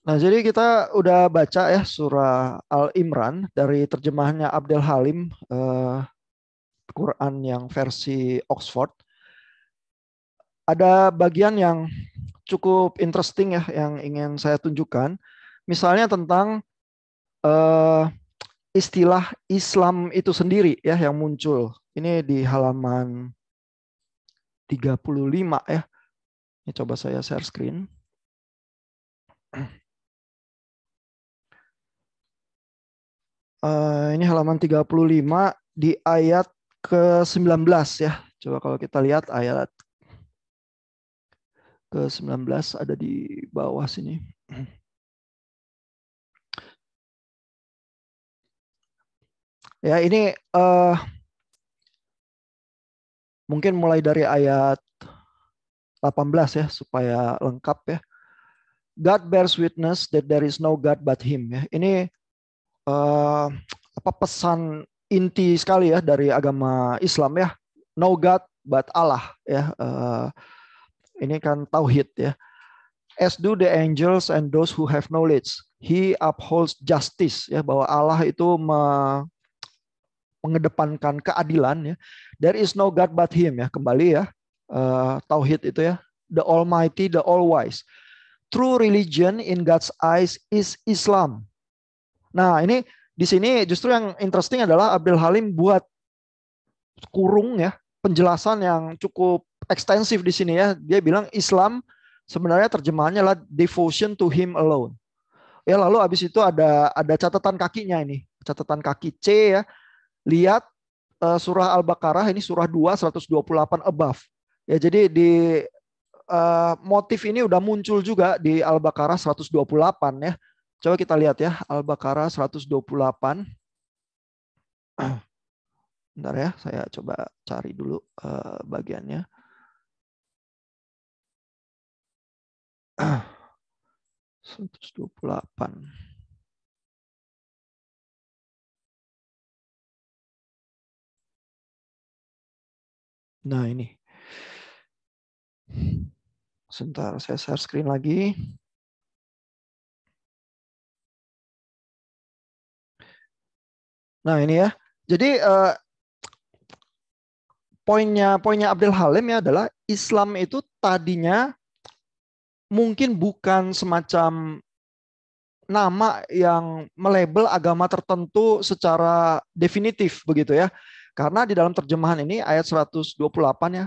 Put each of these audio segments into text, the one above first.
Nah, jadi kita udah baca ya surah Al-Imran dari terjemahannya Abdul Halim, Quran yang versi Oxford. Ada bagian yang cukup interesting ya yang ingin saya tunjukkan. Misalnya tentang eh, istilah Islam itu sendiri ya yang muncul. Ini di halaman 35 ya. Ini coba saya share screen. Ini halaman 35 di ayat ke-19 ya. Coba kalau kita lihat ayat ke-19 ada di bawah sini. Ya, ini mungkin mulai dari ayat 18 ya supaya lengkap ya. God bears witness that there is no God but him ya. Ini apa pesan inti sekali ya dari agama Islam ya. No God but Allah ya. Ini kan tauhid ya. As do the angels and those who have knowledge. He upholds justice ya, bahwa Allah itu mengedepankan keadilan ya. There is no God but him ya. Kembali ya. Tauhid itu ya. The Almighty, the All-Wise. True religion in God's eyes is Islam. Nah, ini di sini justru yang interesting adalah Abdul Halim buat kurung ya, penjelasan yang cukup ekstensif di sini ya. Dia bilang Islam sebenarnya terjemahannya adalah devotion to him alone. Ya, lalu habis itu ada catatan kakinya ini, catatan kaki C ya. Lihat surah Al-Baqarah ini surah 2 128 above. Ya, jadi di motif ini udah muncul juga di Al-Baqarah 128 ya. Coba kita lihat ya, Al-Baqarah 128. Bentar ya, saya coba cari dulu bagiannya. 128. Nah, ini. Sebentar, saya share screen lagi. Nah, ini ya. Jadi poinnya Abdul Halim ya adalah Islam itu tadinya mungkin bukan semacam nama yang melabel agama tertentu secara definitif begitu ya. Karena di dalam terjemahan ini ayat 128 ya,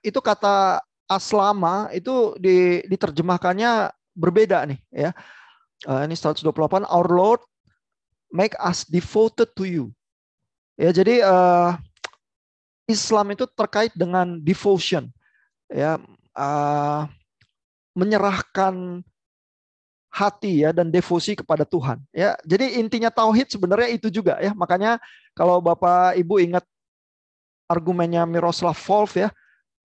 itu kata aslama itu diterjemahkannya berbeda nih ya. Ini 128, Our Lord make us devoted to you. Ya, jadi Islam itu terkait dengan devotion, ya, menyerahkan hati ya dan devosi kepada Tuhan. Ya, jadi intinya tauhid sebenarnya itu juga ya. Makanya kalau Bapak Ibu ingat argumennya Miroslav Volf ya,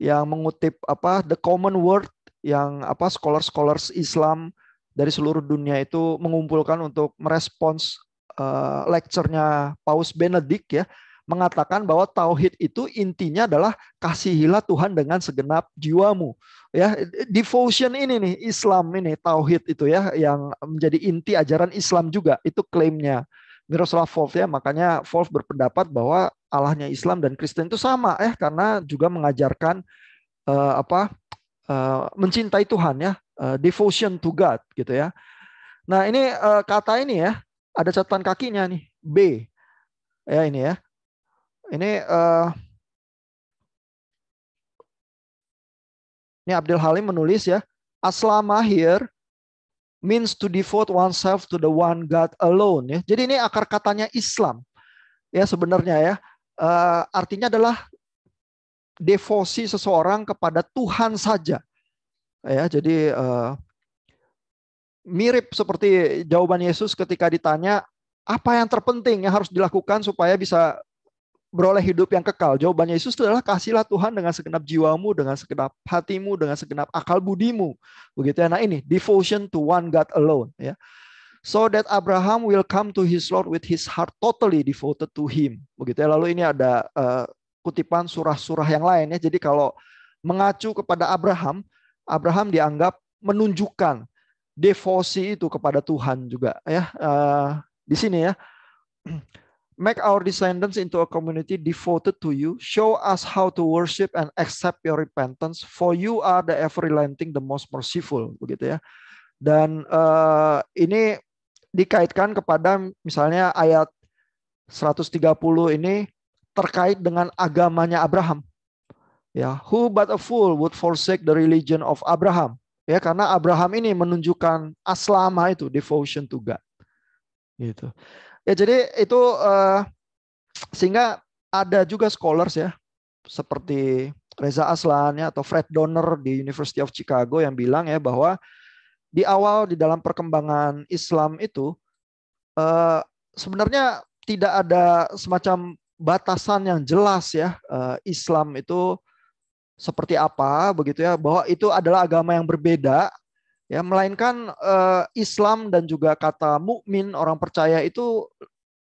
yang mengutip apa the common word yang apa scholars Islam dari seluruh dunia itu mengumpulkan untuk merespons lecture-nya Paus Benedict ya, mengatakan bahwa tauhid itu intinya adalah kasihilah Tuhan dengan segenap jiwamu. Ya, devotion ini nih Islam ini tauhid itu ya yang menjadi inti ajaran Islam juga. Itu klaimnya Miroslav Volf ya. Makanya Volf berpendapat bahwa Allahnya Islam dan Kristen itu sama ya karena juga mengajarkan mencintai Tuhan ya, devotion to God gitu ya. Nah, ini kata ini ya, ada catatan kakinya nih, B. Ya ini ya. Ini Abdul Halim menulis ya, aslama here means to devote oneself to the one God alone ya. Jadi ini akar katanya Islam. Ya sebenarnya ya. Artinya adalah devosi seseorang kepada Tuhan saja. Ya, jadi mirip seperti jawaban Yesus ketika ditanya apa yang terpenting yang harus dilakukan supaya bisa beroleh hidup yang kekal. Jawabannya Yesus adalah kasihlah Tuhan dengan segenap jiwamu, dengan segenap hatimu, dengan segenap akal budimu. Begitu ya. Nah ini devotion to one God alone ya. So that Abraham will come to his Lord with his heart totally devoted to him. Begitu ya. Lalu ini ada kutipan surah-surah yang lain ya. Jadi kalau mengacu kepada Abraham, Abraham dianggap menunjukkan devosi itu kepada Tuhan juga ya. Di sini ya. Make our descendants into a community devoted to you. Show us how to worship and accept your repentance. For you are the ever-relenting, the most merciful. Begitu ya. Dan ini dikaitkan kepada misalnya ayat 130 ini terkait dengan agamanya Abraham. Ya, who but a fool would forsake the religion of Abraham? Ya, karena Abraham ini menunjukkan aslama itu, devotion to God. Gitu. Ya, jadi itu sehingga ada juga scholars ya seperti Reza Aslan ya, atau Fred Donner di University of Chicago yang bilang ya bahwa di awal di dalam perkembangan Islam itu sebenarnya tidak ada semacam batasan yang jelas ya, Islam itu seperti apa begitu ya, bahwa itu adalah agama yang berbeda ya, melainkan Islam dan juga kata mukmin, orang percaya itu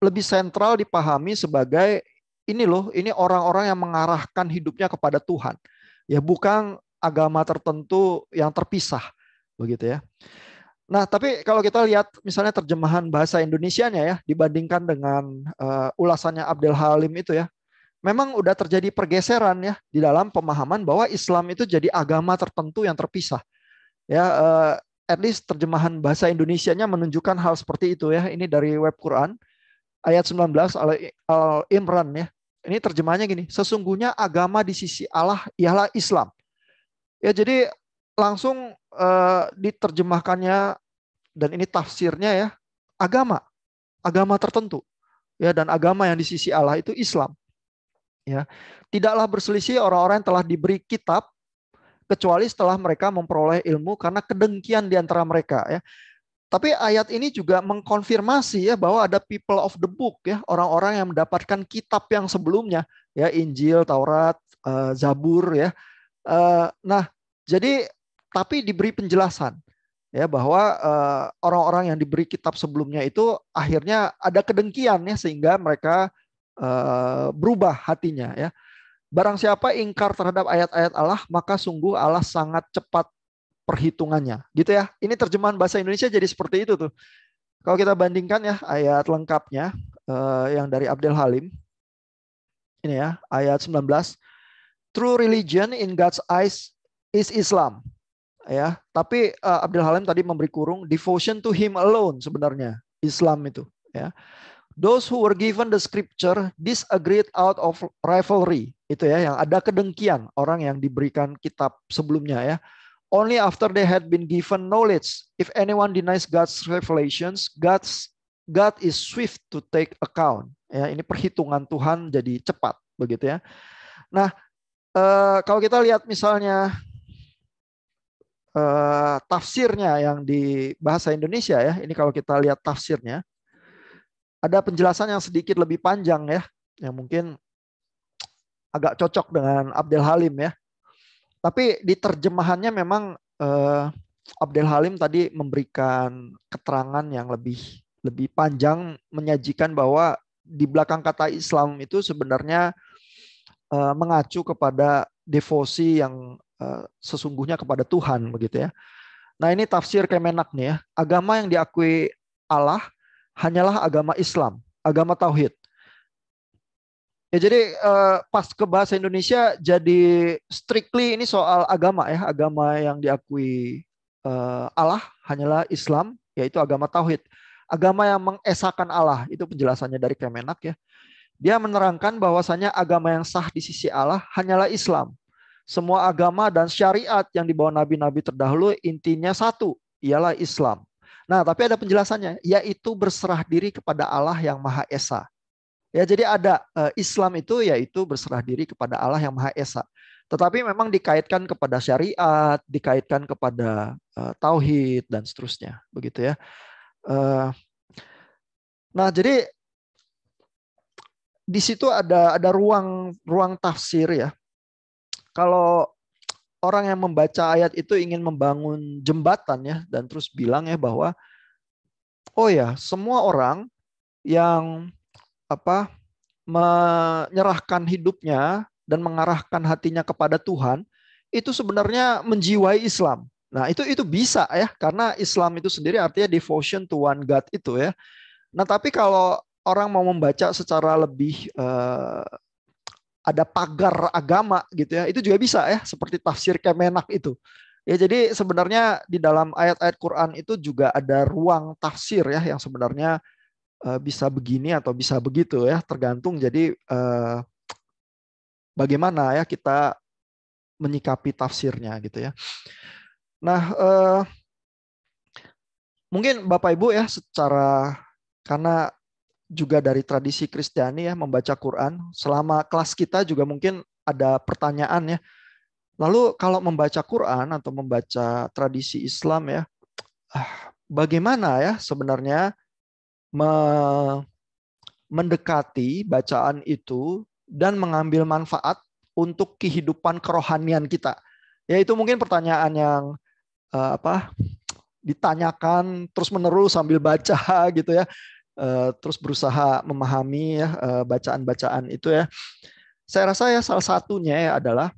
lebih sentral dipahami sebagai ini loh, ini orang-orang yang mengarahkan hidupnya kepada Tuhan. Ya, bukan agama tertentu yang terpisah begitu ya. Nah, tapi kalau kita lihat misalnya terjemahan bahasa Indonesianya ya dibandingkan dengan ulasannya Abdel Halim itu ya, memang udah terjadi pergeseran ya di dalam pemahaman bahwa Islam itu jadi agama tertentu yang terpisah. Ya, at least terjemahan bahasa Indonesianya menunjukkan hal seperti itu ya. Ini dari web Quran ayat 19 Al-Imran ya. Ini terjemahnya gini, sesungguhnya agama di sisi Allah ialah Islam. Ya, jadi langsung diterjemahkannya dan ini tafsirnya ya, agama tertentu. Ya, dan agama yang di sisi Allah itu Islam. Ya. Tidaklah berselisih orang-orang yang telah diberi kitab kecuali setelah mereka memperoleh ilmu karena kedengkian di antara mereka ya. Tapi ayat ini juga mengkonfirmasi ya bahwa ada people of the book ya, orang-orang yang mendapatkan kitab yang sebelumnya ya, Injil, Taurat, Zabur ya. Nah, jadi tapi diberi penjelasan ya bahwa orang-orang yang diberi kitab sebelumnya itu akhirnya ada kedengkian ya, sehingga mereka berubah hatinya ya. Barang siapa ingkar terhadap ayat-ayat Allah, maka sungguh Allah sangat cepat perhitungannya. Gitu ya. Ini terjemahan bahasa Indonesia jadi seperti itu tuh. Kalau kita bandingkan ya ayat lengkapnya yang dari Abdel Halim. Ini ya, ayat 19. True religion in God's eyes is Islam. Ya, tapi Abdel Halim tadi memberi kurung devotion to him alone sebenarnya Islam itu ya. Those who were given the scripture disagreed out of rivalry. Itu ya, yang ada kedengkian orang yang diberikan kitab sebelumnya ya. Only after they had been given knowledge. If anyone denies God's revelations, God is swift to take account. Ya, ini perhitungan Tuhan jadi cepat begitu ya. Nah, kalau kita lihat misalnya tafsirnya yang di bahasa Indonesia ya, ini kalau kita lihat tafsirnya, ada penjelasan yang sedikit lebih panjang ya, yang mungkin agak cocok dengan Abdel Halim ya. Tapi di terjemahannya memang Abdel Halim tadi memberikan keterangan yang lebih panjang, menyajikan bahwa di belakang kata Islam itu sebenarnya mengacu kepada devosi yang sesungguhnya kepada Tuhan begitu ya. Nah, ini tafsir Kemenak nih ya. Agama yang diakui Allah hanyalah agama Islam, agama tauhid. Ya, jadi pas ke bahasa Indonesia jadi strictly ini soal agama ya, agama yang diakui Allah hanyalah Islam, yaitu agama tauhid. Agama yang mengesahkan Allah, itu penjelasannya dari Kemenak ya. Dia menerangkan bahwasanya agama yang sah di sisi Allah hanyalah Islam. Semua agama dan syariat yang dibawa nabi-nabi terdahulu intinya satu, ialah Islam. Nah, tapi ada penjelasannya, yaitu berserah diri kepada Allah yang Maha Esa. Ya, jadi ada Islam itu yaitu berserah diri kepada Allah yang Maha Esa. Tetapi memang dikaitkan kepada syariat, dikaitkan kepada tauhid dan seterusnya, begitu ya. Nah, jadi di situ ada ruang tafsir ya. Kalau orang yang membaca ayat itu ingin membangun jembatan ya, dan terus bilang ya bahwa oh ya, semua orang yang menyerahkan hidupnya dan mengarahkan hatinya kepada Tuhan itu sebenarnya menjiwai Islam. Nah, itu bisa ya, karena Islam itu sendiri artinya devotion to one God itu ya. Nah, tapi kalau orang mau membaca secara lebih ada pagar agama gitu ya, itu juga bisa ya, seperti tafsir Kemenak itu. Ya, jadi sebenarnya di dalam ayat-ayat Quran itu juga ada ruang tafsir ya, yang sebenarnya bisa begini atau bisa begitu ya, tergantung jadi bagaimana ya kita menyikapi tafsirnya gitu ya. Nah, mungkin Bapak Ibu ya, secara karena juga dari tradisi Kristiani ya membaca Quran, selama kelas kita juga mungkin ada pertanyaan ya. Lalu kalau membaca Quran atau membaca tradisi Islam ya, bagaimana ya sebenarnya mendekati bacaan itu dan mengambil manfaat untuk kehidupan kerohanian kita? Ya, itu mungkin pertanyaan yang apa ditanyakan terus menerus sambil baca gitu ya. Terus berusaha memahami ya bacaan-bacaan itu ya. Saya rasa ya salah satunya ya adalah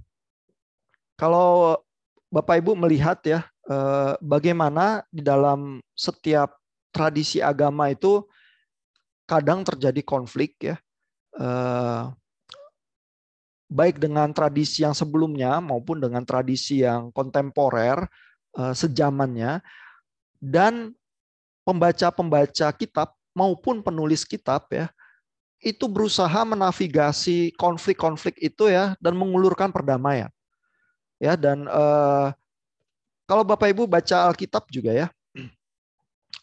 kalau Bapak Ibu melihat ya bagaimana di dalam setiap tradisi agama itu kadang terjadi konflik ya, baik dengan tradisi yang sebelumnya maupun dengan tradisi yang kontemporer sejamannya, dan pembaca-pembaca kitab maupun penulis kitab ya itu berusaha menavigasi konflik-konflik itu ya dan mengulurkan perdamaian ya. Dan kalau Bapak Ibu baca Alkitab juga ya,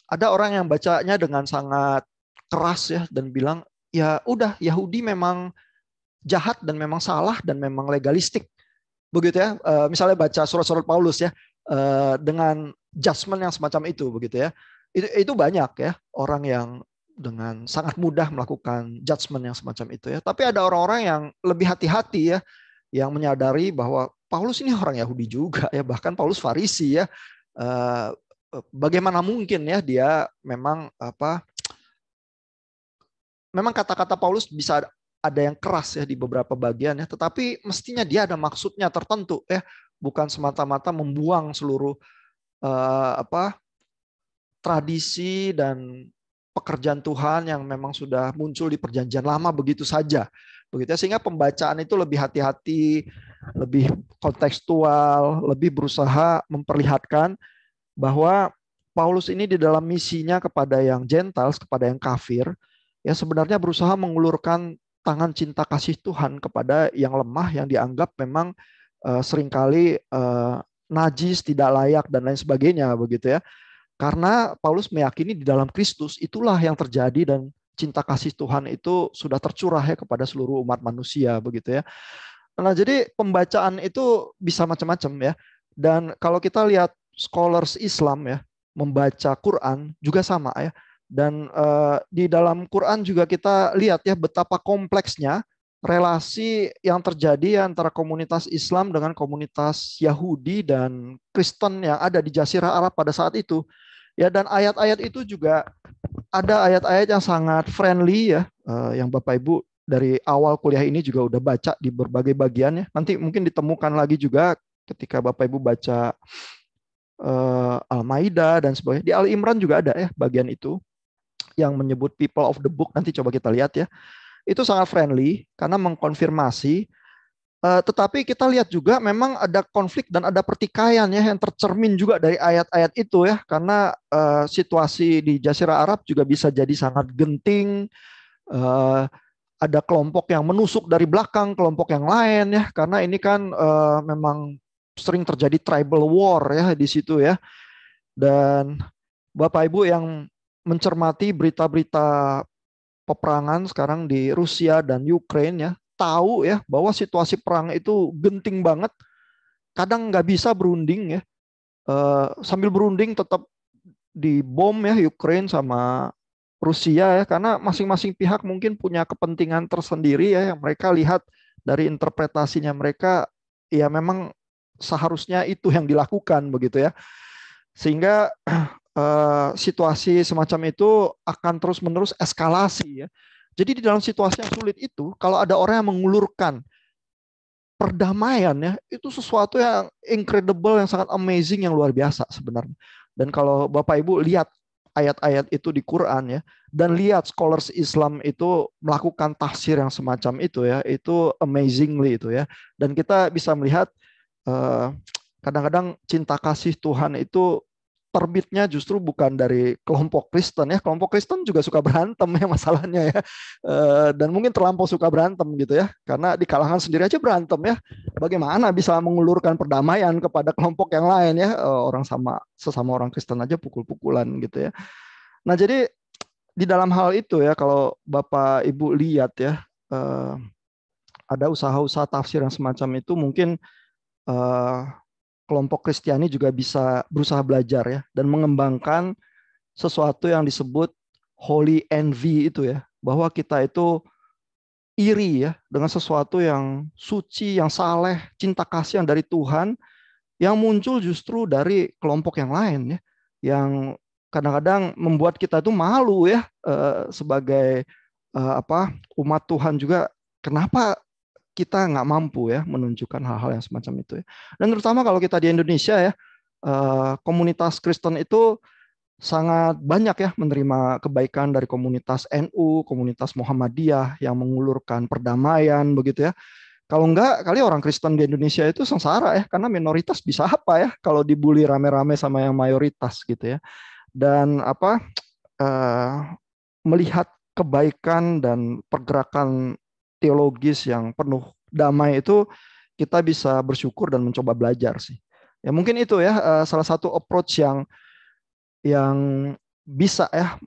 ada orang yang bacanya dengan sangat keras ya dan bilang ya udah Yahudi memang jahat dan memang salah dan memang legalistik begitu ya. Misalnya baca surat-surat Paulus ya dengan judgement yang semacam itu begitu ya. Itu banyak ya orang yang dengan sangat mudah melakukan judgement yang semacam itu ya. Tapi ada orang-orang yang lebih hati-hati ya, yang menyadari bahwa Paulus ini orang Yahudi juga ya, bahkan Paulus Farisi ya. Bagaimana mungkin ya dia memang memang kata-kata Paulus bisa ada yang keras ya di beberapa bagian ya, tetapi mestinya dia ada maksudnya tertentu ya, bukan semata-mata membuang seluruh tradisi dan pekerjaan Tuhan yang memang sudah muncul di perjanjian lama begitu saja. Begitu ya, sehingga pembacaan itu lebih hati-hati, lebih kontekstual, lebih berusaha memperlihatkan bahwa Paulus ini di dalam misinya kepada yang Gentiles, kepada yang kafir, ya sebenarnya berusaha mengulurkan tangan cinta kasih Tuhan kepada yang lemah, yang dianggap memang seringkali najis, tidak layak, dan lain sebagainya begitu ya. Karena Paulus meyakini di dalam Kristus itulah yang terjadi dan cinta kasih Tuhan itu sudah tercurah ya kepada seluruh umat manusia begitu ya. Nah, jadi pembacaan itu bisa macam-macam ya. Dan kalau kita lihat scholars Islam ya membaca Quran juga sama ya. Dan di dalam Quran juga kita lihat ya betapa kompleksnya relasi yang terjadi antara komunitas Islam dengan komunitas Yahudi dan Kristen yang ada di Jazirah Arab pada saat itu. Ya, dan ayat-ayat itu juga ada ayat-ayat yang sangat friendly ya, yang Bapak Ibu dari awal kuliah ini juga udah baca di berbagai bagian ya. Nanti mungkin ditemukan lagi juga ketika Bapak Ibu baca Al-Maidah dan sebagainya. Di Al-Imran juga ada ya bagian itu yang menyebut people of the book. Nanti coba kita lihat ya. Itu sangat friendly karena mengkonfirmasi. Tetapi kita lihat juga memang ada konflik dan ada pertikaian ya yang tercermin juga dari ayat-ayat itu ya, karena situasi di Jazirah Arab juga bisa jadi sangat genting. Ada kelompok yang menusuk dari belakang kelompok yang lain ya, karena ini kan memang sering terjadi tribal war ya di situ ya. Dan Bapak Ibu yang mencermati berita-berita peperangan sekarang di Rusia dan Ukraina ya, tahu ya bahwa situasi perang itu genting banget. Kadang nggak bisa berunding ya. Sambil berunding tetap dibom ya Ukraina sama Rusia ya, karena masing-masing pihak mungkin punya kepentingan tersendiri ya yang mereka lihat dari interpretasinya mereka, ya memang seharusnya itu yang dilakukan begitu ya. Sehingga situasi semacam itu akan terus-menerus eskalasi ya. Jadi di dalam situasi yang sulit itu, kalau ada orang yang mengulurkan perdamaian ya, itu sesuatu yang incredible, yang sangat amazing, yang luar biasa sebenarnya. Dan kalau Bapak Ibu lihat ayat-ayat itu di Quran ya, dan lihat scholars Islam itu melakukan tafsir yang semacam itu ya, itu amazingly itu ya. Dan kita bisa melihat kadang-kadang cinta kasih Tuhan itu terbitnya justru bukan dari kelompok Kristen ya. Kelompok Kristen juga suka berantem ya masalahnya ya. Dan mungkin terlampau suka berantem gitu ya. Karena di kalangan sendiri aja berantem ya. Bagaimana bisa mengulurkan perdamaian kepada kelompok yang lain ya. Orang sesama orang Kristen aja pukul-pukulan gitu ya. Nah, jadi di dalam hal itu ya, kalau Bapak Ibu lihat ya, ada usaha-usaha tafsir yang semacam itu, mungkin kelompok Kristiani juga bisa berusaha belajar ya, dan mengembangkan sesuatu yang disebut holy envy itu ya, bahwa kita itu iri ya dengan sesuatu yang suci, yang saleh, cinta kasih yang dari Tuhan, yang muncul justru dari kelompok yang lain ya, yang kadang-kadang membuat kita itu malu ya, sebagai umat Tuhan juga, kenapa kita nggak mampu ya menunjukkan hal-hal yang semacam itu ya. Dan terutama kalau kita di Indonesia ya, komunitas Kristen itu sangat banyak ya menerima kebaikan dari komunitas NU, komunitas Muhammadiyah yang mengulurkan perdamaian begitu ya. Kalau enggak, kali orang Kristen di Indonesia itu sengsara ya, karena minoritas bisa apa ya kalau dibully rame-rame sama yang mayoritas gitu ya. Dan melihat kebaikan dan pergerakan teologis yang penuh damai itu, kita bisa bersyukur dan mencoba belajar sih. Ya mungkin itu ya salah satu approach yang bisa ya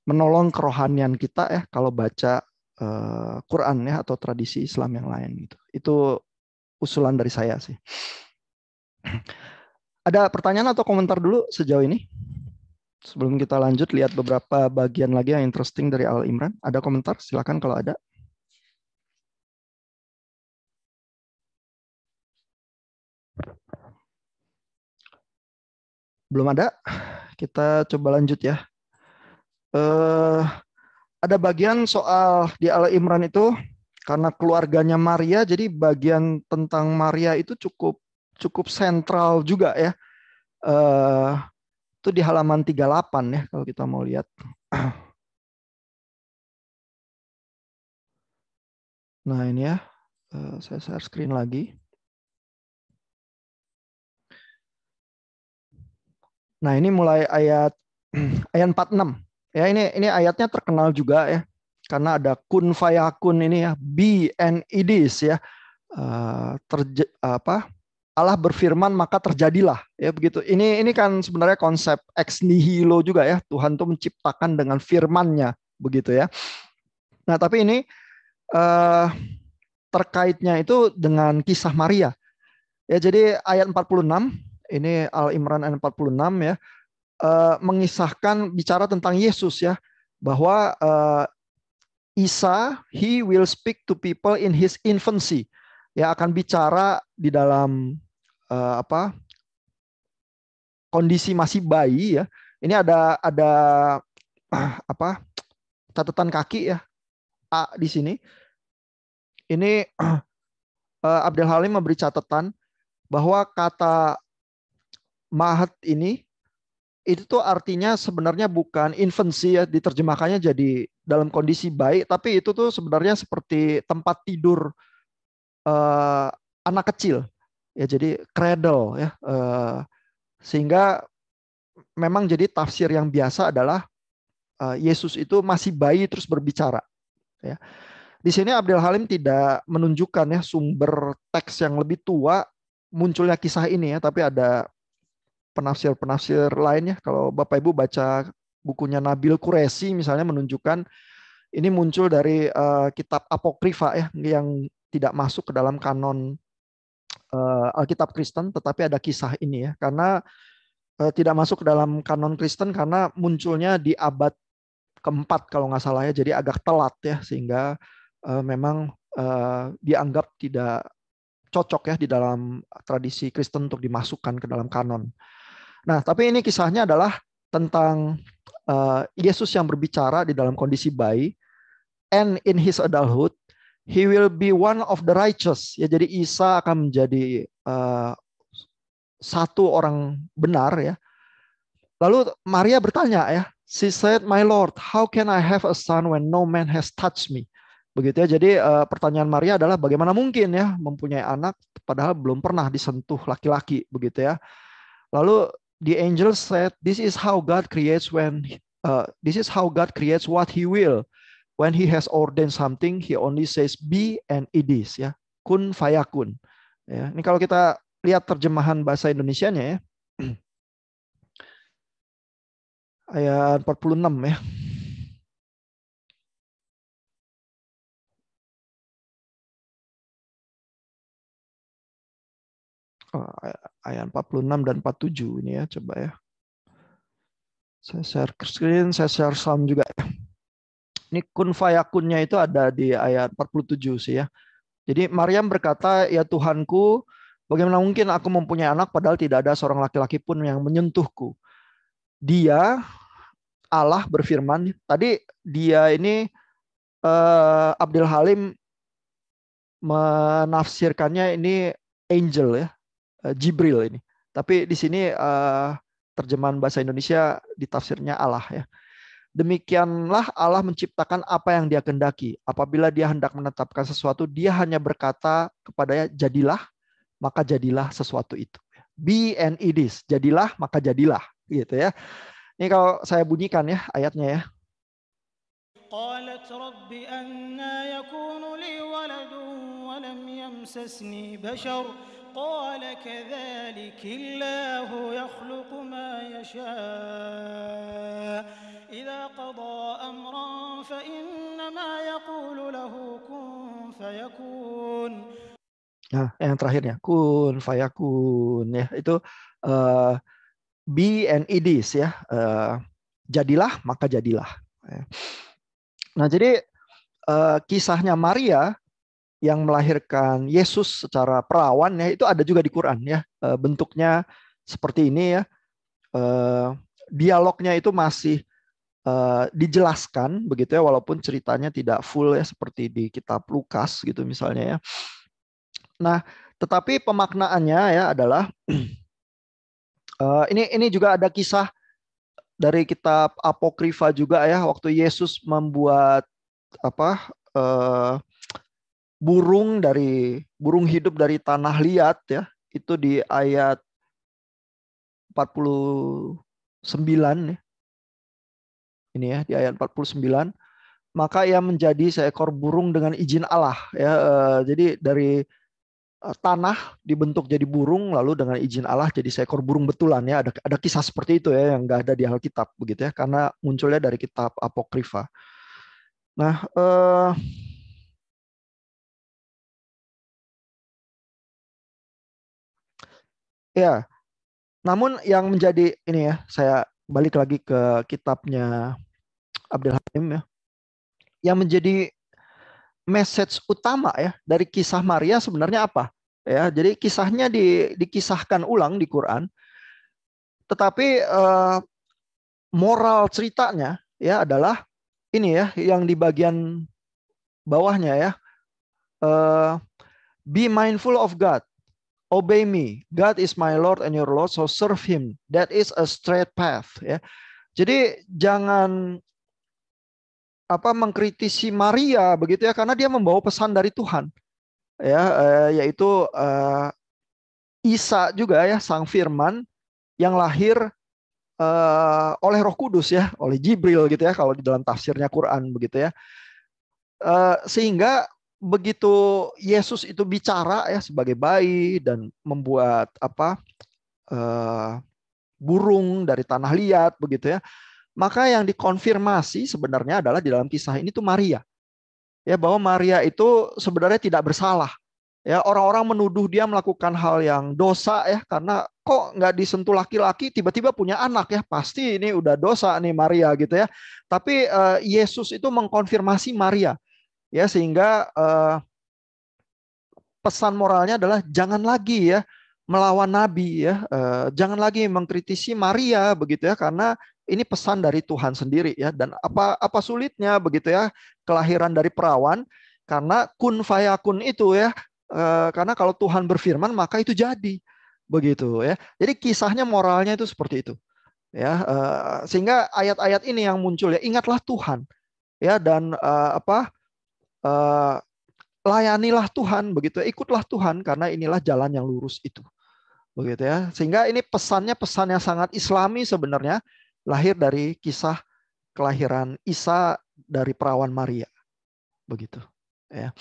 menolong kerohanian kita ya kalau baca Quran ya atau tradisi Islam yang lain gitu. Itu usulan dari saya sih. Ada pertanyaan atau komentar dulu sejauh ini? Sebelum kita lanjut lihat beberapa bagian lagi yang interesting dari Al-Imran. Ada komentar? Silakan kalau ada. Belum ada? Kita coba lanjut ya. Ada bagian soal di Al-Imran itu, karena keluarganya Maria, jadi bagian tentang Maria itu cukup sentral juga ya. Itu di halaman 38 ya kalau kita mau lihat. Nah ini ya, saya share screen lagi. Nah ini mulai ayat 46. Ya ini ayatnya terkenal juga ya, karena ada kun fayakun ini ya, be and it is ya. Allah berfirman maka terjadilah ya begitu. Ini kan sebenarnya konsep ex nihilo juga ya. Tuhan tuh menciptakan dengan firman-Nya begitu ya. Nah, tapi ini terkaitnya itu dengan kisah Maria. Ya, jadi ayat 46, ini Al-Imran ayat 46 ya, mengisahkan bicara tentang Yesus ya, bahwa Isa, he will speak to people in his infancy. Ya, akan bicara di dalam kondisi masih bayi ya. Ini ada catatan kaki ya, A di sini. Ini Abdul Halim memberi catatan bahwa kata mahat ini itu tuh artinya sebenarnya bukan infancy ya, diterjemahkannya jadi dalam kondisi bayi, tapi itu tuh sebenarnya seperti tempat tidur anak kecil ya, jadi cradle ya, sehingga memang jadi tafsir yang biasa adalah Yesus itu masih bayi terus berbicara ya. Di sini Abdul Halim tidak menunjukkan ya sumber teks yang lebih tua munculnya kisah ini ya, tapi ada penafsir-penafsir lainnya. Kalau Bapak Ibu baca bukunya Nabil Qureshi misalnya, menunjukkan ini muncul dari kitab apokrifa ya, yang tidak masuk ke dalam kanon Alkitab Kristen, tetapi ada kisah ini ya, karena tidak masuk ke dalam kanon Kristen karena munculnya di abad keempat kalau nggak salah ya, jadi agak telat ya, sehingga memang dianggap tidak cocok ya di dalam tradisi Kristen untuk dimasukkan ke dalam kanon. Nah, tapi ini kisahnya adalah tentang Yesus yang berbicara di dalam kondisi bayi, and in his adulthood, He will be one of the righteous. Ya, jadi Isa akan menjadi satu orang benar ya. Lalu Maria bertanya ya, she said, "My Lord, how can I have a son when no man has touched me?" Begitu ya. Jadi pertanyaan Maria adalah bagaimana mungkin ya mempunyai anak padahal belum pernah disentuh laki-laki begitu ya. Lalu the angel said, "This is how God creates what He will. When He has ordained something, He only says be and it is ya. Kun fayakun." Ya, ini kalau kita lihat terjemahan bahasa Indonesianya ya. Ayat 46 ya. Ayat 46 dan 47 ini ya, coba ya. Saya share screen, saya share sound juga ya. Ini kun fayakunnya itu ada di ayat 47 sih ya. Jadi Maryam berkata, "Ya Tuhanku, bagaimana mungkin aku mempunyai anak padahal tidak ada seorang laki-laki pun yang menyentuhku." Dia, Allah berfirman, tadi dia ini Abdul Halim menafsirkannya ini angel ya, Jibril ini. Tapi di sini terjemahan bahasa Indonesia ditafsirnya Allah ya. Demikianlah Allah menciptakan apa yang Dia kehendaki. Apabila Dia hendak menetapkan sesuatu, Dia hanya berkata kepadanya, "Jadilah," maka jadilah sesuatu itu. Be and it is. Jadilah, maka jadilah, gitu ya. Ini kalau saya bunyikan ya ayatnya ya. قالت رب أنى يكون لي ولد ولم يمسسني بشر قال كذلك الله يخلق ما يشاء إذا قضى أمرا فإنما يقول له كن فيكون. Nah, yang terakhirnya kun fayakun ya, itu be and it is ya. Jadilah maka jadilah. Nah, jadi kisahnya Maria yang melahirkan Yesus secara perawan ya, itu ada juga di Quran ya. Bentuknya seperti ini ya. Dialognya itu masih dijelaskan begitu ya, walaupun ceritanya tidak full ya seperti di kitab Lukas gitu misalnya ya. Nah, tetapi pemaknaannya ya adalah ini juga ada kisah dari kitab Apokrifa juga ya, waktu Yesus membuat burung hidup dari tanah liat ya, itu di ayat 49 ya. Ini ya di ayat 49, maka ia menjadi seekor burung dengan izin Allah ya. Jadi dari tanah dibentuk jadi burung, lalu dengan izin Allah jadi seekor burung betulan ya. Ada kisah seperti itu ya yang nggak ada di Alkitab begitu ya, karena munculnya dari kitab Apokrifa. Nah, ya, namun yang menjadi ini ya, saya balik lagi ke kitabnya Abdul Halim ya, yang menjadi message utama ya dari kisah Maria sebenarnya apa? Ya, jadi kisahnya dikisahkan ulang di Quran, tetapi moral ceritanya ya adalah ini ya, yang di bagian bawahnya ya. Be mindful of God, obey me. God is my Lord and your Lord, so serve Him. That is a straight path. Ya, jadi jangan mengkritisi Maria begitu ya, karena dia membawa pesan dari Tuhan. Ya, yaitu Isa juga ya, Sang Firman yang lahir oleh Roh Kudus ya, oleh Jibril gitu ya kalau di dalam tafsirnya Quran begitu ya. Sehingga begitu Yesus itu bicara ya sebagai bayi dan membuat burung dari tanah liat begitu ya, maka yang dikonfirmasi sebenarnya adalah di dalam kisah ini tuh Maria. Ya, bahwa Maria itu sebenarnya tidak bersalah. Ya, orang-orang menuduh dia melakukan hal yang dosa ya, karena kok nggak disentuh laki-laki tiba-tiba punya anak ya, pasti ini udah dosa nih Maria gitu ya. Tapi Yesus itu mengkonfirmasi Maria ya, sehingga pesan moralnya adalah jangan lagi ya melawan nabi ya, jangan lagi mengkritisi Maria begitu ya, karena ini pesan dari Tuhan sendiri ya. Dan apa sulitnya begitu ya, kelahiran dari perawan Karena kun fayakun itu ya, karena kalau Tuhan berfirman maka itu jadi, begitu ya. Jadi kisahnya moralnya itu seperti itu ya, sehingga ayat-ayat ini yang muncul ya, ingatlah Tuhan ya, dan eh, layanilah Tuhan, begitu ya, ikutlah Tuhan karena inilah jalan yang lurus itu, begitu ya. Sehingga ini pesannya pesan yang sangat Islami sebenarnya, lahir dari kisah kelahiran Isa dari perawan Maria, begitu ya.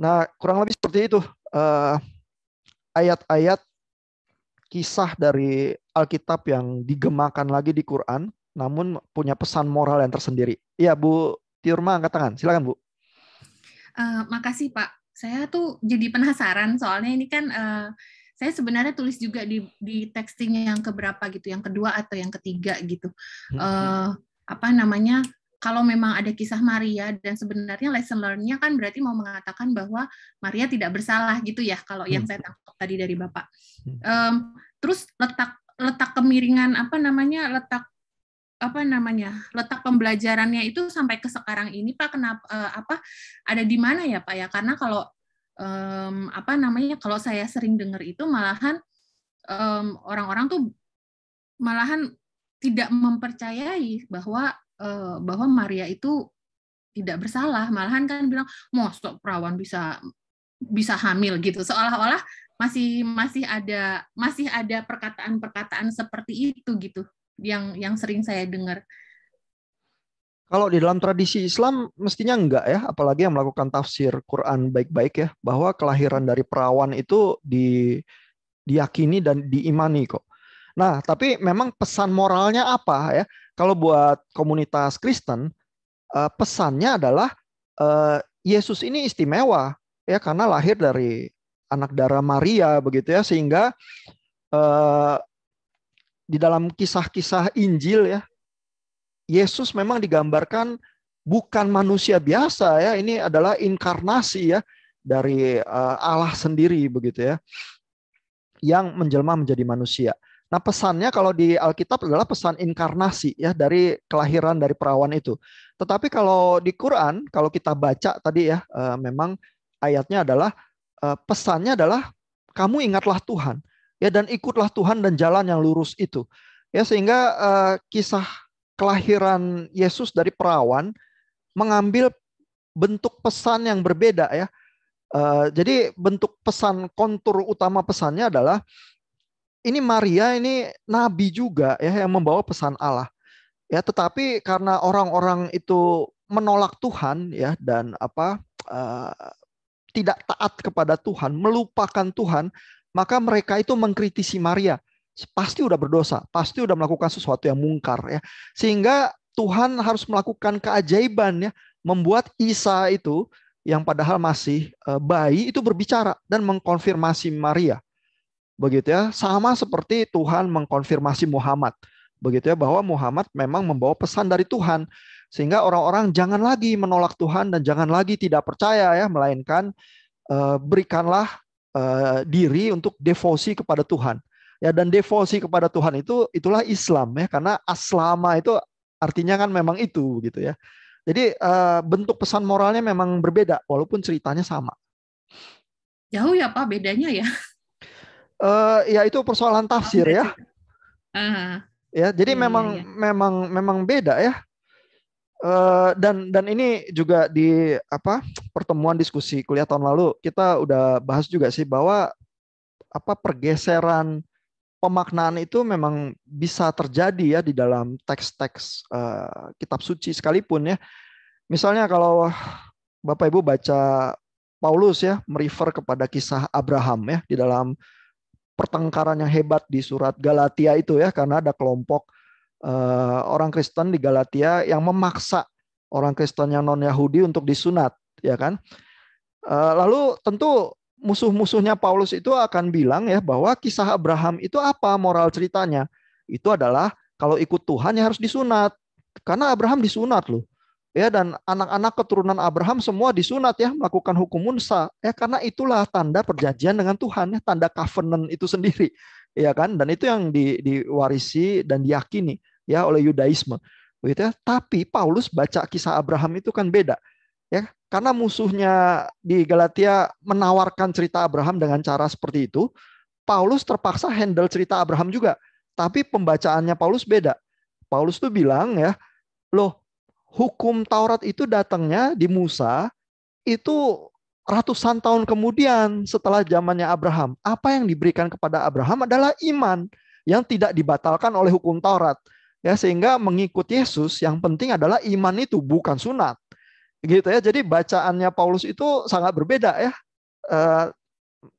Nah, kurang lebih seperti itu ayat-ayat kisah dari Alkitab yang digemakan lagi di Quran, namun punya pesan moral yang tersendiri. Iya, Bu Tiurma, angkat tangan. Silakan, Bu. Makasih, Pak. Saya tuh jadi penasaran, soalnya ini kan saya sebenarnya tulis juga di texting yang keberapa gitu, yang kedua atau yang ketiga gitu. Apa namanya? Kalau memang ada kisah Maria, dan sebenarnya lesson learn-nya kan berarti mau mengatakan bahwa Maria tidak bersalah gitu ya, kalau yang saya tangkap tadi dari Bapak. Terus letak kemiringan letak pembelajarannya itu sampai ke sekarang ini, Pak, kenapa ada di mana ya, Pak ya? Karena kalau kalau saya sering dengar itu malahan orang-orang tuh malahan tidak mempercayai bahwa Maria itu tidak bersalah, malahan kan bilang mosok perawan bisa hamil gitu, seolah-olah masih ada perkataan-perkataan seperti itu gitu yang sering saya dengar. Kalau di dalam tradisi Islam mestinya enggak ya, apalagi yang melakukan tafsir Quran baik-baik ya, bahwa kelahiran dari perawan itu diyakini dan diimani kok. Nah, tapi memang pesan moralnya apa ya? Kalau buat komunitas Kristen, pesannya adalah Yesus ini istimewa ya, karena lahir dari anak darah Maria, begitu ya, sehingga di dalam kisah-kisah Injil ya, Yesus memang digambarkan bukan manusia biasa ya, ini adalah inkarnasi ya dari Allah sendiri, begitu ya, yang menjelma menjadi manusia. Nah, pesannya kalau di Alkitab adalah pesan inkarnasi ya, dari kelahiran dari perawan itu. Tetapi kalau di Quran, kalau kita baca tadi ya, memang ayatnya adalah pesannya adalah kamu ingatlah Tuhan ya, dan ikutlah Tuhan dan jalan yang lurus itu. Ya, sehingga kisah kelahiran Yesus dari perawan mengambil bentuk pesan yang berbeda ya. Jadi bentuk pesan, kontur utama pesannya adalah ini Maria ini nabi juga ya, yang membawa pesan Allah. Ya, tetapi karena orang-orang itu menolak Tuhan ya, dan tidak taat kepada Tuhan, melupakan Tuhan, maka mereka itu mengkritisi Maria. Pasti udah berdosa, pasti udah melakukan sesuatu yang mungkar ya. Sehingga Tuhan harus melakukan keajaiban ya, membuat Isa itu yang padahal masih bayi itu berbicara dan mengkonfirmasi Maria. Begitu ya, sama seperti Tuhan mengkonfirmasi Muhammad, begitu ya, bahwa Muhammad memang membawa pesan dari Tuhan, sehingga orang-orang jangan lagi menolak Tuhan dan jangan lagi tidak percaya ya, melainkan berikanlah diri untuk devosi kepada Tuhan ya, dan devosi kepada Tuhan itulah Islam ya, karena aslama itu artinya kan memang itu gitu ya. Jadi bentuk pesan moralnya memang berbeda walaupun ceritanya sama. Jauh ya, Pak, bedanya ya? Ya itu persoalan tafsir ya. Ya, jadi memang beda ya. Dan ini juga di pertemuan diskusi kuliah tahun lalu kita udah bahas juga sih, bahwa pergeseran pemaknaan itu memang bisa terjadi ya di dalam teks-teks kitab suci sekalipun ya. Misalnya kalau Bapak Ibu baca Paulus ya, merefer kepada kisah Abraham ya di dalam pertengkaran yang hebat di surat Galatia itu ya, karena ada kelompok orang Kristen di Galatia yang memaksa orang Kristen yang non-Yahudi untuk disunat, ya kan? Lalu tentu musuh-musuhnya Paulus itu akan bilang ya, bahwa kisah Abraham itu apa moral ceritanya? Itu adalah kalau ikut Tuhan ya harus disunat, karena Abraham disunat loh. Ya, dan anak-anak keturunan Abraham semua disunat ya, melakukan hukum Musa ya, karena itulah tanda perjanjian dengan Tuhan ya, tanda covenant itu sendiri ya kan, dan itu yang diwarisi dan diyakini ya oleh Yudaisme begitu ya. Tapi Paulus baca kisah Abraham itu kan beda ya, karena musuhnya di Galatia menawarkan cerita Abraham dengan cara seperti itu, Paulus terpaksa handle cerita Abraham juga. Tapi pembacaannya Paulus beda. Paulus tuh bilang ya, loh, hukum Taurat itu datangnya di Musa itu ratusan tahun kemudian setelah zamannya Abraham. Apa yang diberikan kepada Abraham adalah iman yang tidak dibatalkan oleh hukum Taurat. Ya, sehingga mengikut Yesus yang penting adalah iman itu, bukan sunat. Gitu ya. Jadi bacaannya Paulus itu sangat berbeda ya.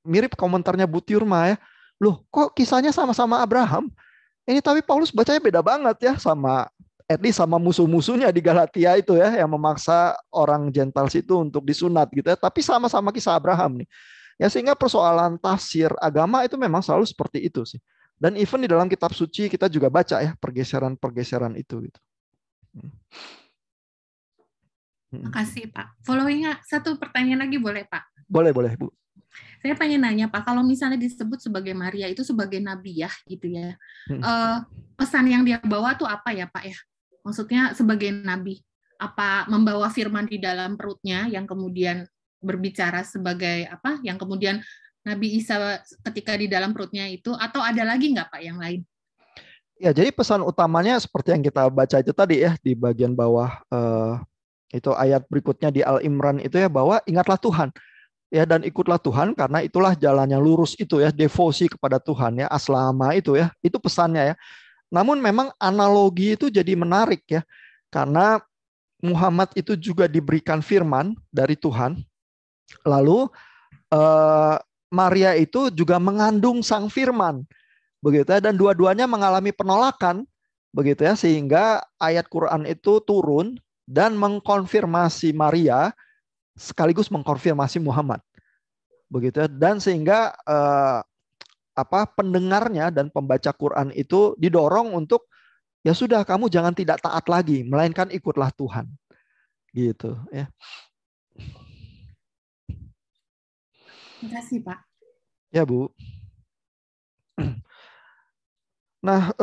Mirip komentarnya Bu Tiurma ya. Loh, kok kisahnya sama-sama Abraham? Ini tapi Paulus bacanya beda banget ya sama at least sama musuh-musuhnya di Galatia itu ya, yang memaksa orang Gentiles itu untuk disunat gitu ya. Tapi sama-sama kisah Abraham nih. Ya, sehingga persoalan tafsir agama itu memang selalu seperti itu sih. Dan even di dalam kitab suci kita juga baca ya pergeseran-pergeseran itu gitu. Makasih Pak. Following satu pertanyaan lagi boleh Pak? Boleh Bu. Saya pengen nanya Pak, kalau misalnya disebut sebagai Maria itu sebagai nabi ya gitu ya. Pesan yang dia bawa tuh apa ya Pak ya? Maksudnya sebagai nabi, apa membawa firman di dalam perutnya yang kemudian berbicara sebagai apa? Yang kemudian Nabi Isa ketika di dalam perutnya itu, atau ada lagi nggak Pak yang lain? Ya, jadi pesan utamanya seperti yang kita baca itu tadi ya di bagian bawah itu ayat berikutnya di Al-Imran itu ya, bahwa ingatlah Tuhan ya dan ikutlah Tuhan karena itulah jalan yang lurus itu ya, devosi kepada Tuhan ya, aslama itu ya, itu pesannya ya. Namun memang analogi itu jadi menarik ya, karena Muhammad itu juga diberikan firman dari Tuhan, lalu Maria itu juga mengandung sang firman, begitu ya, dan dua-duanya mengalami penolakan, begitu ya, sehingga ayat Quran itu turun dan mengkonfirmasi Maria sekaligus mengkonfirmasi Muhammad, begitu ya, dan sehingga pendengarnya dan pembaca Quran itu didorong untuk ya sudah, kamu jangan tidak taat lagi, melainkan ikutlah Tuhan, gitu ya. Terima kasih Pak. Ya Bu. Nah,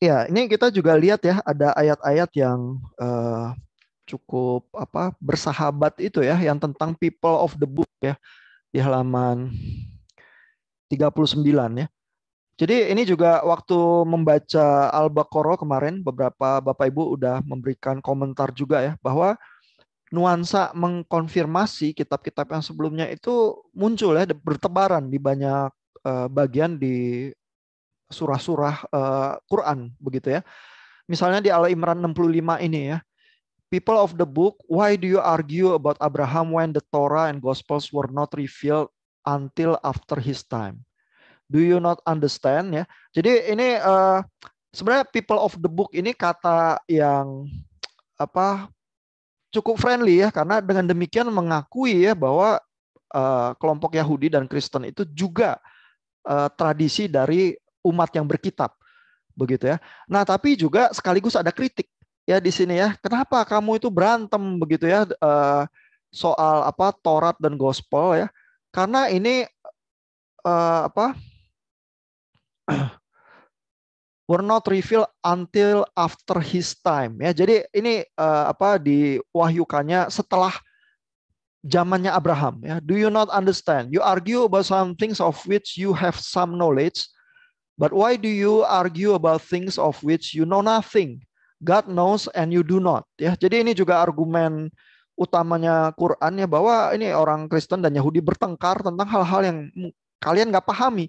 ya ini kita juga lihat ya, ada ayat-ayat yang cukup bersahabat itu ya, yang tentang people of the book ya, di halaman 39 ya. Jadi ini juga waktu membaca Al-Baqarah kemarin, beberapa Bapak Ibu udah memberikan komentar juga ya, bahwa nuansa mengkonfirmasi kitab-kitab yang sebelumnya itu muncul ya, bertebaran di banyak bagian di surah-surah Quran begitu ya. Misalnya di Al-Imran 65 ini ya. People of the book, why do you argue about Abraham when the Torah and Gospels were not revealed until after his time? Do you not understand ya? Jadi ini sebenarnya people of the book ini kata yang cukup friendly ya, karena dengan demikian mengakui ya bahwa kelompok Yahudi dan Kristen itu juga tradisi dari umat yang berkitab, begitu ya. Nah, tapi juga sekaligus ada kritik ya di sini ya. Kenapa kamu itu berantem begitu ya soal Taurat dan Gospel ya? Karena ini were not revealed until after his time ya. Jadi ini diwahyukannya setelah zamannya Abraham ya. Do you not understand? You argue about some things of which you have some knowledge, but why do you argue about things of which you know nothing? God knows and you do not ya. Jadi ini juga argumen utamanya Quran ya, bahwa ini orang Kristen dan Yahudi bertengkar tentang hal-hal yang kalian nggak pahami.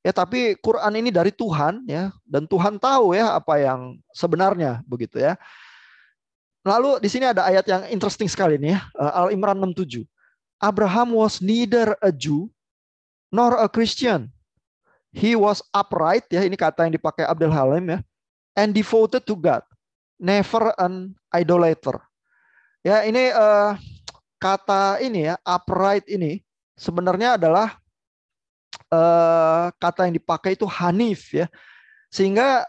Ya, tapi Quran ini dari Tuhan ya, dan Tuhan tahu ya apa yang sebenarnya begitu ya. Lalu di sini ada ayat yang interesting sekali nih ya, Al-Imran 67. Abraham was neither a Jew nor a Christian. He was upright ya, ini kata yang dipakai Abdul Halim ya, and devoted to God, never an idolater. Ya, ini kata ini ya, upright ini sebenarnya adalah kata yang dipakai itu hanif ya, sehingga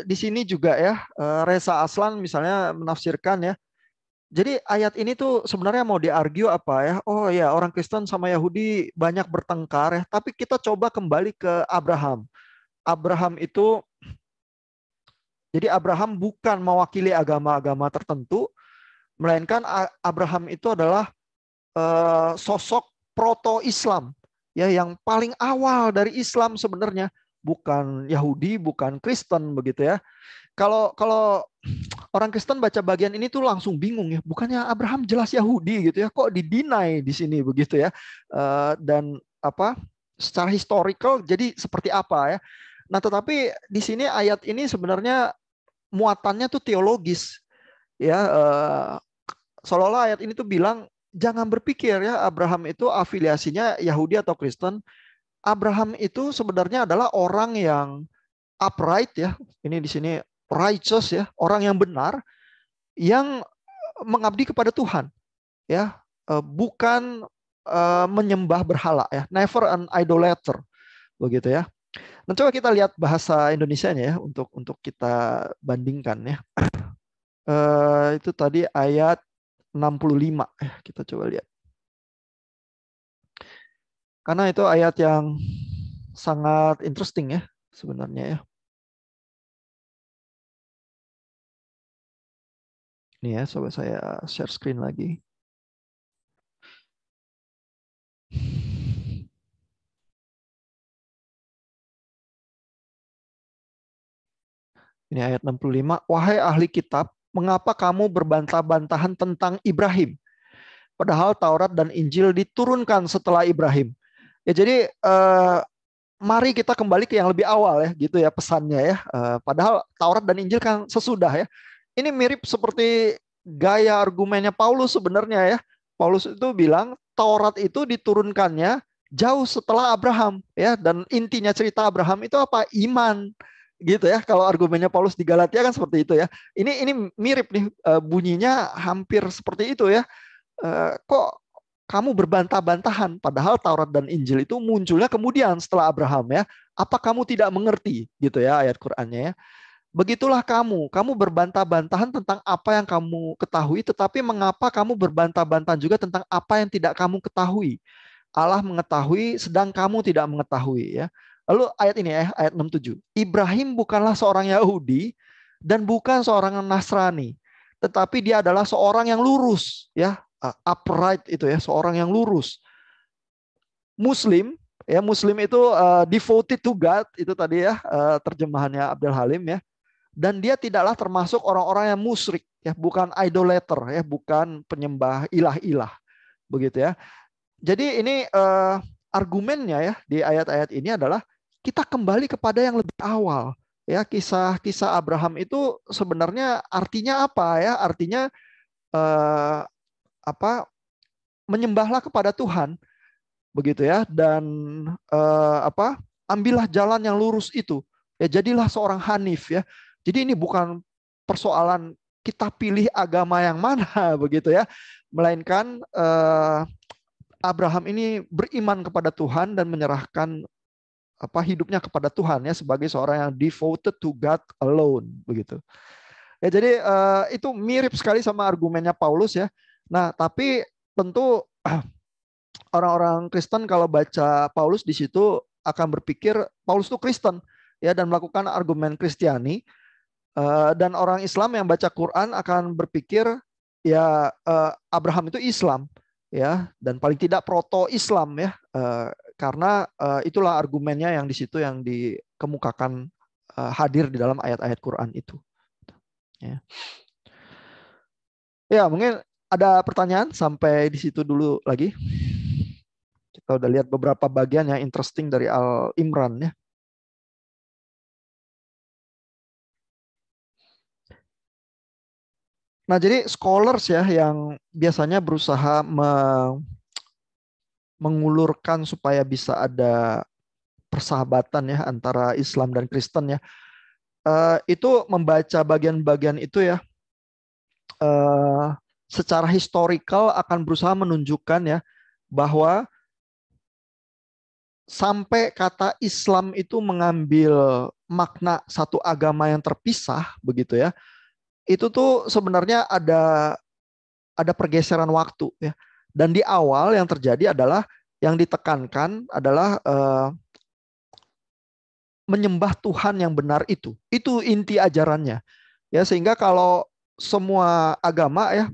di sini juga ya Reza Aslan misalnya menafsirkan ya, jadi ayat ini tuh sebenarnya mau diargue apa ya, oh ya orang Kristen sama Yahudi banyak bertengkar ya, tapi kita coba kembali ke Abraham Abraham itu, jadi Abraham bukan mewakili agama-agama tertentu, melainkan Abraham itu adalah sosok proto-Islam, ya, yang paling awal dari Islam sebenarnya, bukan Yahudi, bukan Kristen begitu ya. Kalau orang Kristen baca bagian ini tuh langsung bingung ya, bukannya Abraham jelas Yahudi gitu ya, kok didinai di sini begitu ya. Dan apa, secara historical jadi seperti apa ya. Nah, tetapi di sini ayat ini sebenarnya muatannya tuh teologis ya. Seolah-olah ayat ini tuh bilang jangan berpikir ya Abraham itu afiliasinya Yahudi atau Kristen. Abraham itu sebenarnya adalah orang yang upright ya. Ini di sini righteous ya, orang yang benar yang mengabdi kepada Tuhan ya, bukan menyembah berhala ya, never an idolater begitu ya. Nah, coba kita lihat bahasa Indonesianya ya untuk kita bandingkan ya. Itu tadi ayat 65 ya, kita coba lihat. Karena itu ayat yang sangat interesting ya sebenarnya ya. Ini ya, coba saya share screen lagi. Ini ayat 65. Wahai ahli kitab, mengapa kamu berbantah-bantahan tentang Ibrahim? Padahal Taurat dan Injil diturunkan setelah Ibrahim. Ya, jadi mari kita kembali ke yang lebih awal ya, gitu ya pesannya ya. Padahal Taurat dan Injil kan sesudah ya. Ini mirip seperti gaya argumennya Paulus sebenarnya ya. Paulus itu bilang Taurat itu diturunkannya jauh setelah Abraham ya, dan intinya cerita Abraham itu apa? Iman gitu ya. Kalau argumennya Paulus di Galatia kan seperti itu ya. Ini mirip nih, bunyinya hampir seperti itu ya. Kok kamu berbantah-bantahan padahal Taurat dan Injil itu munculnya kemudian setelah Abraham ya. Apa kamu tidak mengerti gitu ya ayat Qur'annya ya. Begitulah kamu berbantah-bantahan tentang apa yang kamu ketahui, tetapi mengapa kamu berbantah-bantahan juga tentang apa yang tidak kamu ketahui? Allah mengetahui sedang kamu tidak mengetahui ya. Lalu ayat ini ya, ayat 67. Ibrahim bukanlah seorang Yahudi dan bukan seorang Nasrani, tetapi dia adalah seorang yang lurus ya, upright itu ya, seorang yang lurus. Muslim ya, Muslim itu devoted to God, itu tadi ya terjemahannya Abdul Halim ya. Dan dia tidaklah termasuk orang-orang yang musyrik ya, bukan idolater ya, bukan penyembah ilah-ilah begitu ya. Jadi ini argumennya ya di ayat-ayat ini adalah kita kembali kepada yang lebih awal ya. Kisah Abraham itu sebenarnya artinya apa ya? Artinya apa? Menyembahlah kepada Tuhan begitu ya, dan apa? Ambillah jalan yang lurus itu. Ya, jadilah seorang hanif ya. Jadi ini bukan persoalan kita pilih agama yang mana begitu ya, melainkan Abraham ini beriman kepada Tuhan dan menyerahkan apa hidupnya kepada Tuhan ya, sebagai seorang yang devoted to God alone begitu. Ya, jadi itu mirip sekali sama argumennya Paulus ya. Nah, tapi tentu orang-orang Kristen kalau baca Paulus di situ akan berpikir Paulus itu Kristen ya, dan melakukan argumen Kristiani. Dan orang Islam yang baca Quran akan berpikir ya Abraham itu Islam ya, dan paling tidak proto-Islam ya, karena itulah argumennya yang di situ yang dikemukakan hadir di dalam ayat-ayat Quran itu. Ya, mungkin ada pertanyaan sampai di situ dulu lagi. Kita udah lihat beberapa bagian yang interesting dari Al Imran ya. Nah, jadi scholars ya yang biasanya berusaha mengulurkan supaya bisa ada persahabatan ya antara Islam dan Kristen ya. Itu membaca bagian-bagian itu ya, secara historical akan berusaha menunjukkan ya bahwa sampai kata Islam itu mengambil makna satu agama yang terpisah begitu ya, itu tuh sebenarnya ada pergeseran waktu ya. Dan di awal yang terjadi adalah yang ditekankan adalah menyembah Tuhan yang benar itu. Itu inti ajarannya. Ya, sehingga kalau semua agama ya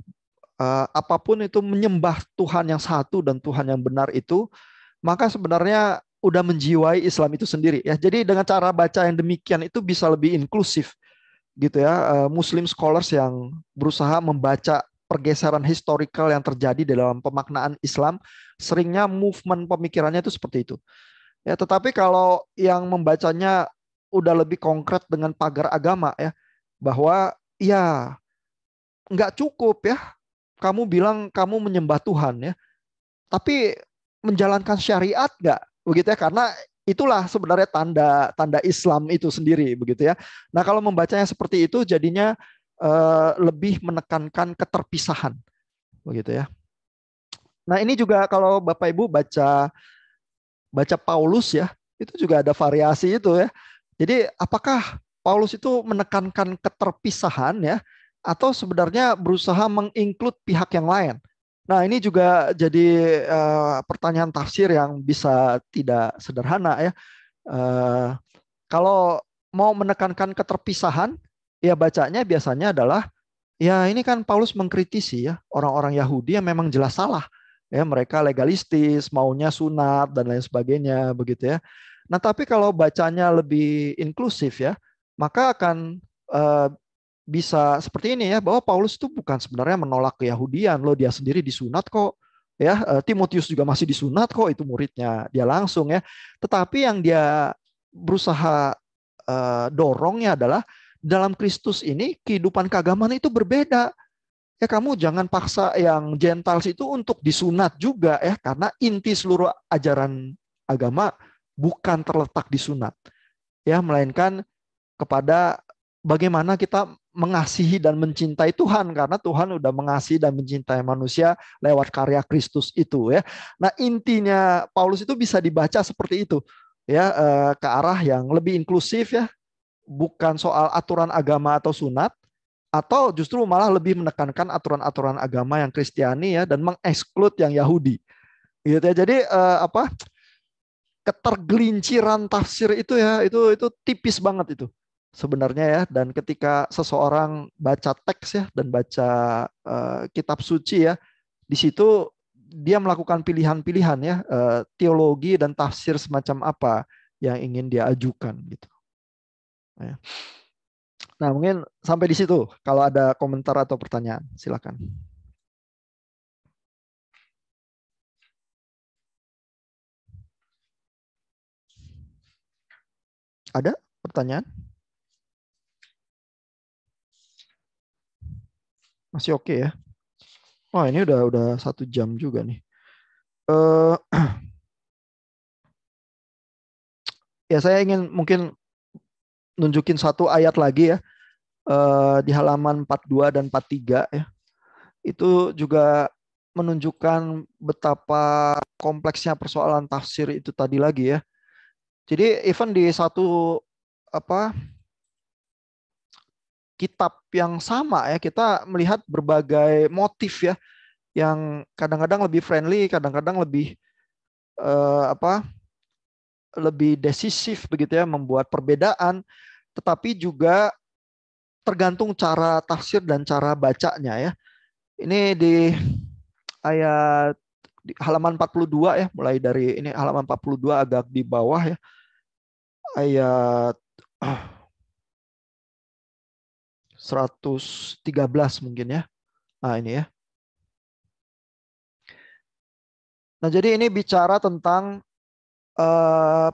apapun itu menyembah Tuhan yang satu dan Tuhan yang benar itu, maka sebenarnya udah menjiwai Islam itu sendiri ya. Jadi dengan cara baca yang demikian itu bisa lebih inklusif gitu ya. Muslim scholars yang berusaha membaca pergeseran historical yang terjadi dalam pemaknaan Islam, seringnya movement pemikirannya itu seperti itu. Ya, tetapi kalau yang membacanya udah lebih konkret dengan pagar agama ya, bahwa ya nggak cukup ya kamu bilang kamu menyembah Tuhan ya, tapi menjalankan syariat nggak begitu ya, karena itulah sebenarnya tanda Islam itu sendiri begitu ya. Nah kalau membacanya seperti itu jadinya lebih menekankan keterpisahan begitu ya. Nah ini juga kalau Bapak Ibu baca Paulus ya, itu juga ada variasi itu ya. Jadi apakah Paulus itu menekankan keterpisahan ya, atau sebenarnya berusaha menginclude pihak yang lain? Nah ini juga jadi pertanyaan tafsir yang bisa tidak sederhana ya. Kalau mau menekankan keterpisahan, ya bacanya biasanya adalah ya ini kan Paulus mengkritisi ya orang-orang Yahudi yang memang jelas salah. Ya, mereka legalistis, maunya sunat dan lain sebagainya begitu ya. Nah, tapi kalau bacanya lebih inklusif ya, maka akan bisa seperti ini ya, bahwa Paulus itu bukan sebenarnya menolak keyahudian loh, dia sendiri disunat kok. Ya, Timotius juga masih disunat kok, itu muridnya dia langsung ya. Tetapi yang dia berusaha dorongnya adalah dalam Kristus ini kehidupan keagamaan itu berbeda. Ya kamu jangan paksa yang Gentiles itu untuk disunat juga ya, karena inti seluruh ajaran agama bukan terletak di sunat ya, melainkan kepada bagaimana kita mengasihi dan mencintai Tuhan, karena Tuhan udah mengasihi dan mencintai manusia lewat karya Kristus itu ya. Nah intinya Paulus itu bisa dibaca seperti itu ya, ke arah yang lebih inklusif ya, bukan soal aturan agama atau sunat, atau justru malah lebih menekankan aturan-aturan agama yang Kristiani ya, dan mengeksklud yang Yahudi gitu ya. Jadi ketergelinciran tafsir itu ya, itu tipis banget itu sebenarnya ya. Dan ketika seseorang baca teks ya dan baca kitab suci ya, di situ dia melakukan pilihan-pilihan ya, teologi dan tafsir semacam apa yang ingin dia ajukan gitu ya. Nah, mungkin sampai di situ. Kalau ada komentar atau pertanyaan, silakan. Ada pertanyaan? Masih oke ya? Wah, ini udah 1 jam juga nih. Ya, saya ingin mungkin nunjukin satu ayat lagi ya, di halaman 42 dan 43 ya. Itu juga menunjukkan betapa kompleksnya persoalan tafsir itu tadi lagi ya. Jadi even di satu kitab yang sama ya, kita melihat berbagai motif ya, yang kadang-kadang lebih friendly, kadang-kadang lebih lebih decisif begitu ya, membuat perbedaan, tetapi juga tergantung cara tafsir dan cara bacanya ya. Ini di ayat di halaman 42 ya, mulai dari ini halaman 42 agak di bawah ya. Ayat 113 mungkin ya. Nah, ini ya. Nah, jadi ini bicara tentang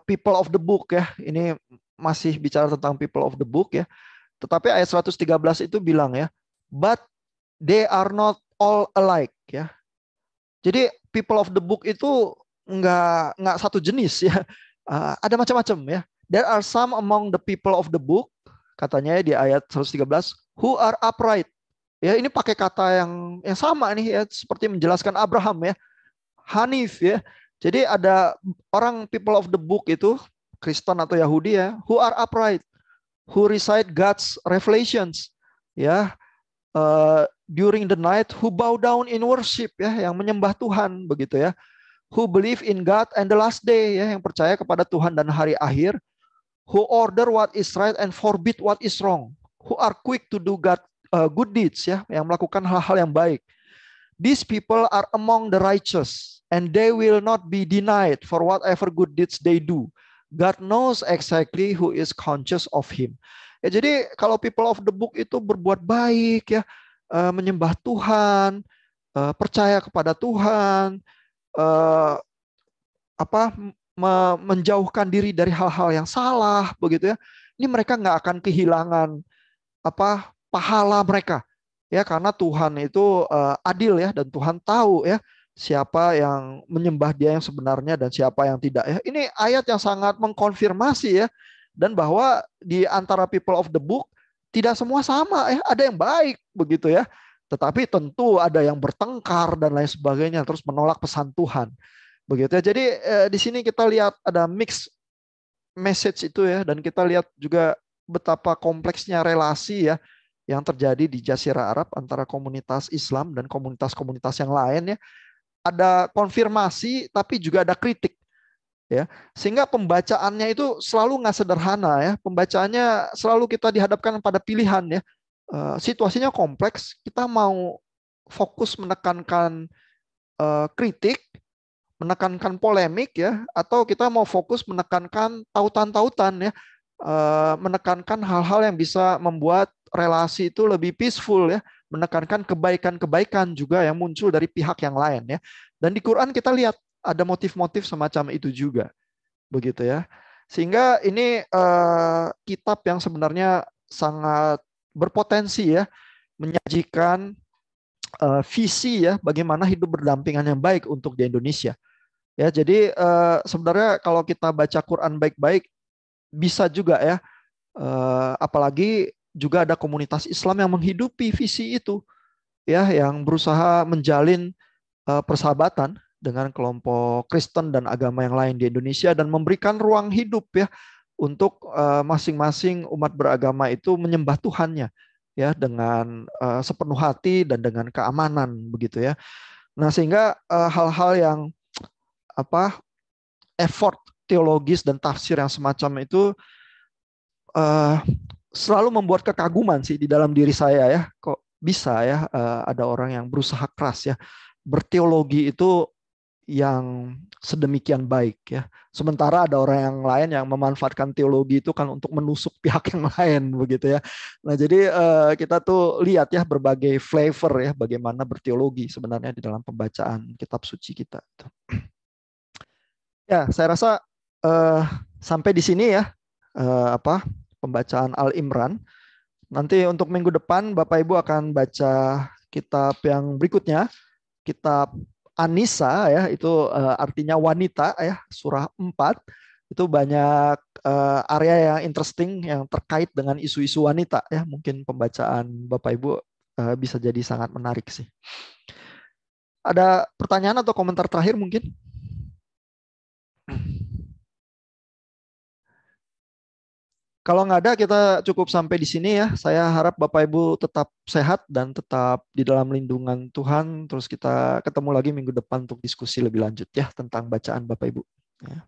people of the book ya. Ini masih bicara tentang people of the book ya. Tetapi ayat 113 itu bilang ya, but they are not all alike ya. Jadi people of the book itu nggak satu jenis ya. Ada macam-macam ya. There are some among the people of the book, katanya di ayat 113, who are upright. Ya, ini pakai kata yang sama nih ya, seperti menjelaskan Abraham ya. Hanif ya. Jadi ada orang people of the book itu, Kristen atau Yahudi ya, who are upright, who recite God's revelations ya, during the night, who bow down in worship ya, yang menyembah Tuhan begitu ya, who believe in God and the last day ya, yang percaya kepada Tuhan dan hari akhir, who order what is right and forbid what is wrong, who are quick to do good deeds, ya, yang melakukan hal-hal yang baik. These people are among the righteous, and they will not be denied for whatever good deeds they do. God knows exactly who is conscious of him. Ya, jadi kalau people of the book itu berbuat baik, ya, menyembah Tuhan, percaya kepada Tuhan, menjauhkan diri dari hal-hal yang salah, begitu ya. Ini mereka nggak akan kehilangan pahala mereka. Ya, karena Tuhan itu adil, ya, dan Tuhan tahu, ya, siapa yang menyembah Dia yang sebenarnya dan siapa yang tidak, ya. Ini ayat yang sangat mengkonfirmasi, ya, dan bahwa di antara people of the book tidak semua sama, ya. Ada yang baik, begitu ya. Tetapi tentu ada yang bertengkar dan lain sebagainya, terus menolak pesan Tuhan, begitu ya. Jadi di sini kita lihat ada mix message itu, ya, dan kita lihat juga betapa kompleksnya relasi, ya, yang terjadi di Jazirah Arab antara komunitas Islam dan komunitas-komunitas yang lain, ya. Ada konfirmasi tapi juga ada kritik, ya. Sehingga pembacaannya itu selalu nggak sederhana, ya. Pembacaannya selalu kita dihadapkan pada pilihan, ya. Situasinya kompleks, kita mau fokus menekankan kritik, menekankan polemik, ya, atau kita mau fokus menekankan tautan-tautan, ya, menekankan hal-hal yang bisa membuat relasi itu lebih peaceful, ya, menekankan kebaikan-kebaikan juga yang muncul dari pihak yang lain, ya. Dan di Quran kita lihat ada motif-motif semacam itu juga, begitu ya. Sehingga ini kitab yang sebenarnya sangat berpotensi, ya, menyajikan visi, ya, bagaimana hidup berdampingan yang baik untuk di Indonesia. Ya, jadi sebenarnya kalau kita baca Quran baik-baik bisa juga, ya, apalagi juga ada komunitas Islam yang menghidupi visi itu, ya, yang berusaha menjalin persahabatan dengan kelompok Kristen dan agama yang lain di Indonesia dan memberikan ruang hidup, ya, untuk masing-masing umat beragama itu menyembah Tuhannya, ya, dengan sepenuh hati dan dengan keamanan, begitu ya. Nah, sehingga hal-hal yang effort teologis dan tafsir yang semacam itu selalu membuat kekaguman sih di dalam diri saya, ya. Kok bisa, ya, ada orang yang berusaha keras, ya, berteologi itu yang sedemikian baik, ya. Sementara ada orang yang lain yang memanfaatkan teologi itu kan untuk menusuk pihak yang lain, begitu ya. Nah, jadi kita tuh lihat, ya, berbagai flavor, ya, bagaimana berteologi sebenarnya di dalam pembacaan kitab suci kita. Ya, saya rasa sampai di sini, ya, pembacaan Al-Imran. Nanti untuk minggu depan Bapak Ibu akan baca kitab yang berikutnya, kitab An-Nisa, ya, itu artinya wanita, ya, surah 4. Itu banyak area yang interesting yang terkait dengan isu-isu wanita, ya. Mungkin pembacaan Bapak Ibu bisa jadi sangat menarik sih. Ada pertanyaan atau komentar terakhir mungkin? Kalau nggak ada, kita cukup sampai di sini, ya. Saya harap Bapak Ibu tetap sehat dan tetap di dalam lindungan Tuhan. Terus kita ketemu lagi minggu depan untuk diskusi lebih lanjut, ya, tentang bacaan Bapak Ibu. Ya.